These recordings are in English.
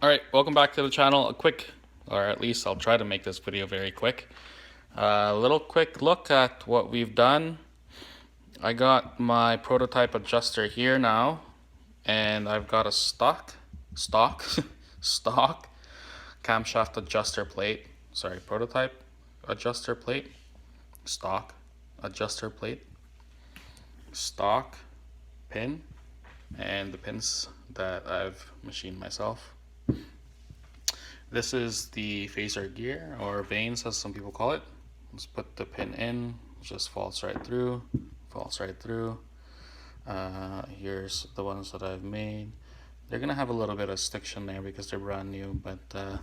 Alright, welcome back to the channel. A quick, or at least I'll try to make this video very quick. A little quick look at what we've done. I got my prototype adjuster here now, and I've got a stock camshaft adjuster plate. Sorry, prototype adjuster plate, stock adjuster plate, stock pin, and the pins that I've machined myself. This is the phaser gear, or vanes as some people call it. Let's put the pin in, just falls right through, falls right through. Here's the ones that I've made. They're gonna have a little bit of stiction there because they're brand new, but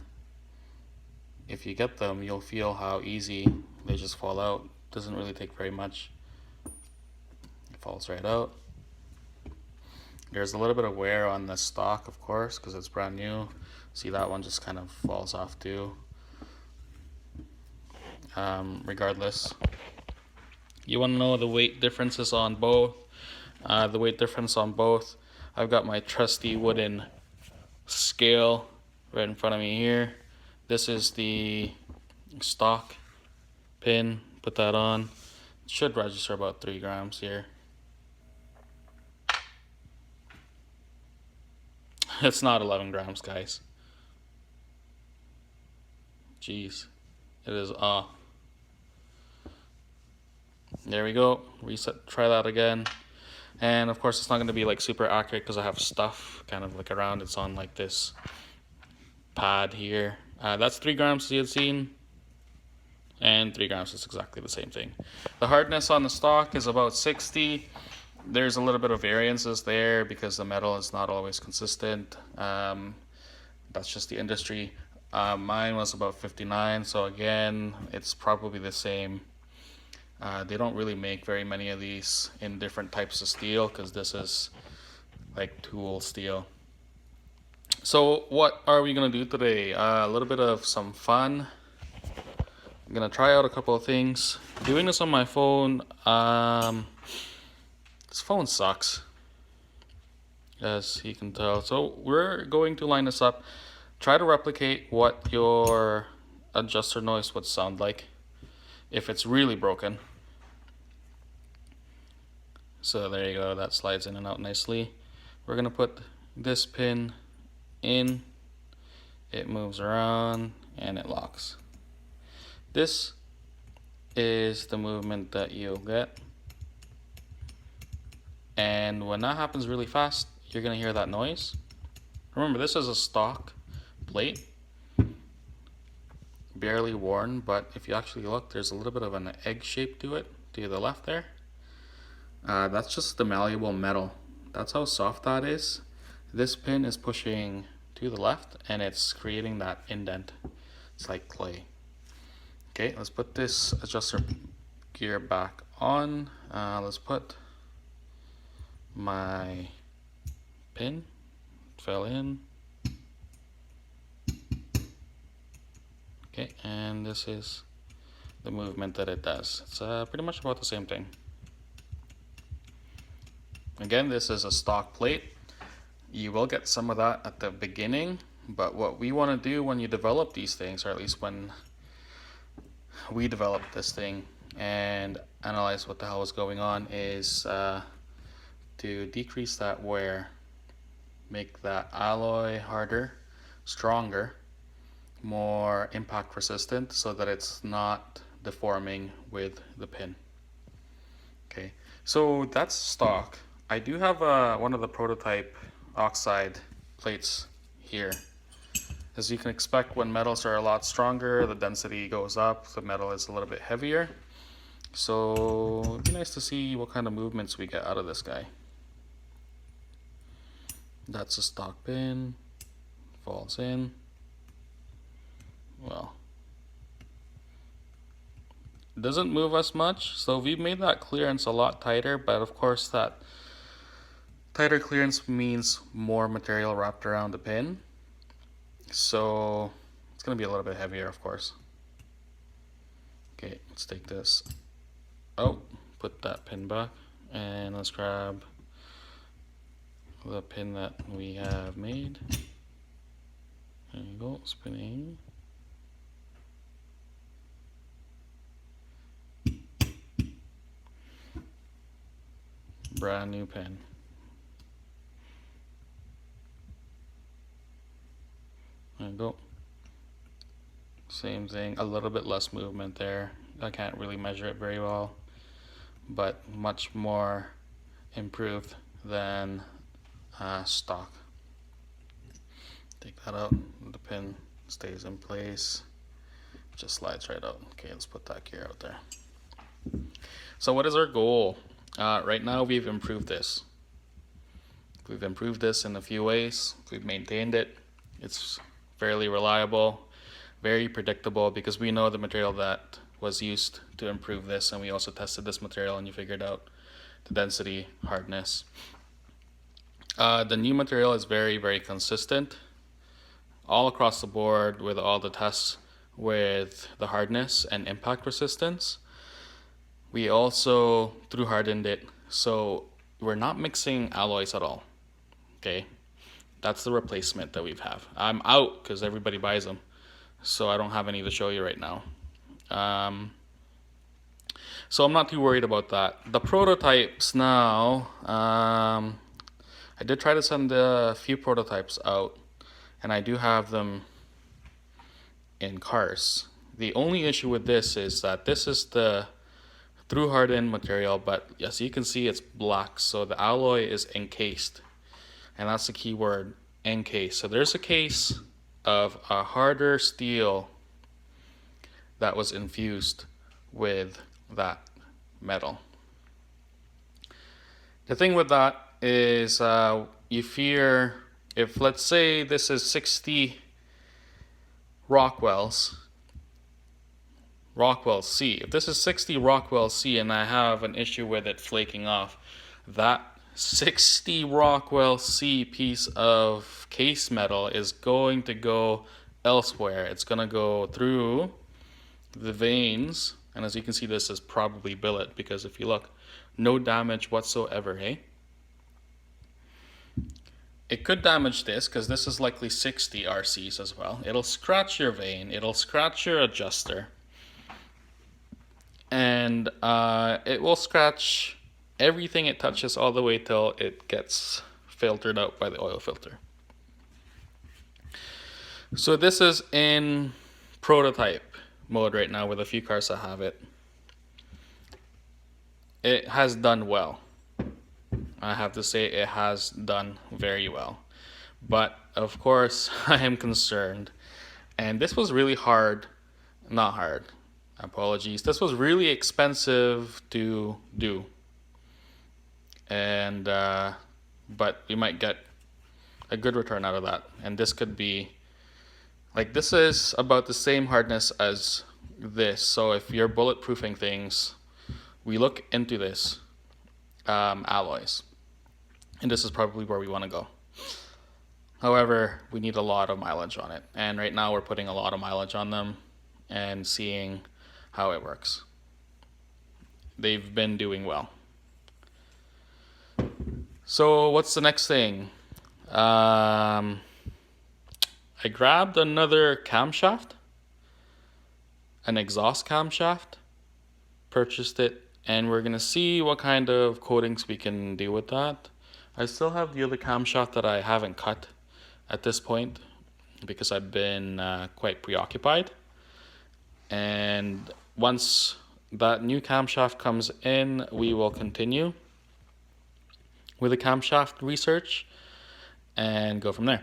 if you get them, you'll feel how easy they just fall out. Doesn't really take very much. It falls right out. There's a little bit of wear on the stock, of course, because it's brand new. See, that one just kind of falls off too. Regardless, you want to know the weight differences on both. The weight difference on both, I've got my trusty wooden scale right in front of me here. This is the stock pin. Put that on. It should register about 3 grams here. It's not 11 grams, guys. Jeez, it is off. There we go. Reset, try that again. And of course, it's not going to be like super accurate because I have stuff kind of like around. It's on like this pad here. That's 3 grams as you had seen. And 3 grams is exactly the same thing. The hardness on the stock is about 60. There's a little bit of variances there because the metal is not always consistent. That's just the industry. Mine was about 59, so again, it's probably the same. They don't really make very many of these in different types of steel because this is like tool steel. So what are we gonna do today? A little bit of some fun. I'm gonna try out a couple of things. Doing this on my phone. This phone sucks, as you can tell. So we're going to line this up. Try to replicate what your adjuster noise would sound like if it's really broken. So there you go, that slides in and out nicely. We're gonna put this pin in, it moves around, and it locks. This is the movement that you'll get. And when that happens really fast, you're gonna hear that noise. Remember, this is a stock plate, barely worn, but if you actually look, there's a little bit of an egg shape to it, to the left there. That's just the malleable metal. That's how soft that is. This pin is pushing to the left and it's creating that indent. It's like clay. Okay, let's put this adjuster gear back on. Let's put my pin, fell in. Okay, and this is the movement that it does. It's pretty much about the same thing. Again, this is a stock plate. You will get some of that at the beginning, but what we want to do when you develop these things, or at least when we develop this thing and analyze what the hell is going on, is to decrease that wear, make that alloy harder, stronger, more impact resistant, so that it's not deforming with the pin. Okay, so that's stock. I do have one of the prototype oxide plates here. As you can expect, when metals are a lot stronger, the density goes up, the metal is a little bit heavier. So it'd be nice to see what kind of movements we get out of this guy. That's a stock pin, falls in. Well, doesn't move as much, so we've made that clearance a lot tighter, but of course that tighter clearance means more material wrapped around the pin, so it's going to be a little bit heavier, of course. Okay, let's take this out, put that pin back, and let's grab the pin that we have made. spinning. Brand new pin. There you go. Same thing, a little bit less movement there. I can't really measure it very well, but much more improved than stock. Take that out, the pin stays in place, just slides right out. Okay, let's put that gear out there. So what is our goal? Right now we've improved this. We've improved this in a few ways. We've maintained it. It's fairly reliable, very predictable, because we know the material that was used to improve this, and we also tested this material and you figured out the density, hardness. The new material is very, very consistent all across the board with all the tests with the hardness and impact resistance. We also through hardened it, so we're not mixing alloys at all. Okay, that's the replacement that we have. I'm out because everybody buys them, so I don't have any to show you right now. So I'm not too worried about that. The prototypes now, I did try to send a few prototypes out, and I do have them in cars. The only issue with this is that this is the through hardened material, but as you can see, it's black, so the alloy is encased, and that's the key word, encased. So there's a case of a harder steel that was infused with that metal. The thing with that is you fear if, let's say this is 60 Rockwell C. If this is 60 Rockwell C and I have an issue with it flaking off, that 60 Rockwell C piece of case metal is going to go elsewhere. It's going to go through the veins, and as you can see, this is probably billet, because if you look, no damage whatsoever, hey? It could damage this because this is likely 60 RCs as well. It'll scratch your vein, it'll scratch your adjuster, and it will scratch everything it touches all the way till it gets filtered out by the oil filter. So this is in prototype mode right now with a few cars that have it. It has done well. I have to say it has done very well. But of course I am concerned, and this was really hard, not hard, apologies. This was really expensive to do. And but we might get a good return out of that. And this could be like, this is about the same hardness as this. So if you're bulletproofing things, we look into this alloys, and this is probably where we want to go. However, we need a lot of mileage on it, and right now we're putting a lot of mileage on them and seeing how it works. They've been doing well. So what's the next thing? I grabbed another camshaft, an exhaust camshaft, purchased it, and we're gonna see what kind of coatings we can do with that. I still have the other camshaft that I haven't cut at this point because I've been quite preoccupied. And once that new camshaft comes in, we will continue with the camshaft research and go from there.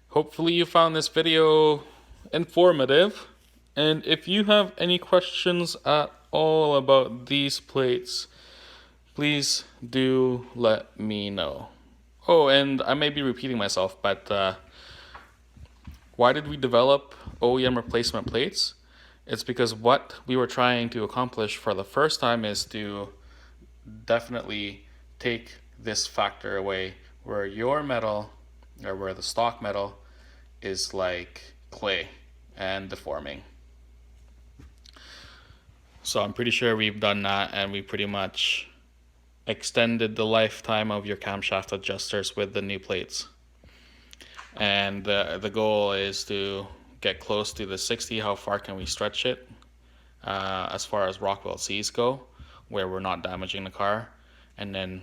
Hopefully you found this video informative, and if you have any questions at all about these plates, please do let me know. Oh, and I may be repeating myself, but why did we develop OEM replacement plates? It's because what we were trying to accomplish for the first time is to definitely take this factor away where your metal, or where the stock metal, is like clay and deforming. So I'm pretty sure we've done that, and we pretty much extended the lifetime of your camshaft adjusters with the new plates. And the goal is to get close to the 60. How far can we stretch it as far as Rockwell C's go, where we're not damaging the car? And then,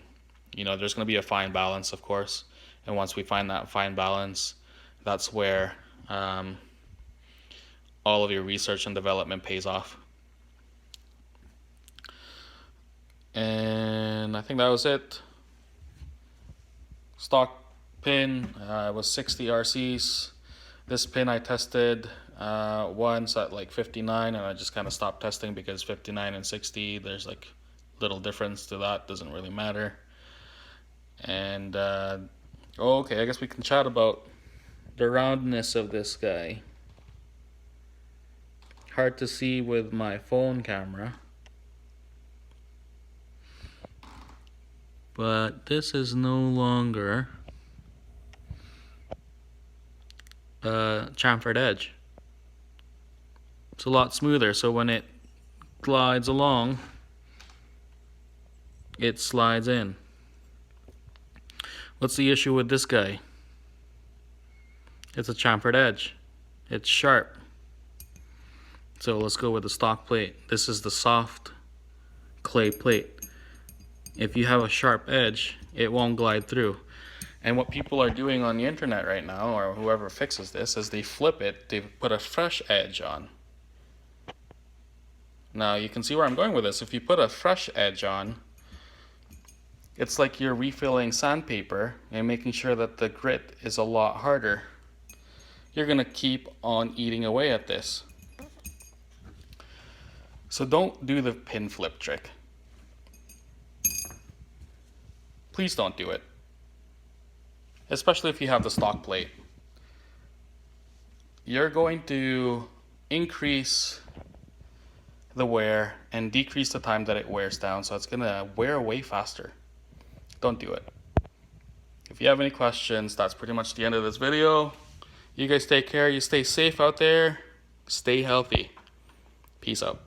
you know, there's going to be a fine balance, of course. And once we find that fine balance, that's where all of your research and development pays off. And I think that was it. Stock pin was 60 RCs. This pin I tested once at like 59, and I just kind of stopped testing because 59 and 60, there's like little difference to that, doesn't really matter. And okay, I guess we can chat about the roundness of this guy. Hard to see with my phone camera, but this is no longer a chamfered edge. It's a lot smoother, so when it glides along, it slides in. What's the issue with this guy? It's a chamfered edge. It's sharp. So let's go with the stock plate. This is the soft clay plate. If you have a sharp edge, it won't glide through. And what people are doing on the internet right now, or whoever fixes this, is they flip it, they put a fresh edge on. Now you can see where I'm going with this. If you put a fresh edge on, it's like you're refilling sandpaper and making sure that the grit is a lot harder. You're gonna keep on eating away at this. So don't do the pin flip trick. Please don't do it. Especially if you have the stock plate. You're going to increase the wear and decrease the time that it wears down, so it's gonna wear away faster. Don't do it. If you have any questions, that's pretty much the end of this video. You guys take care, you stay safe out there, stay healthy. Peace out.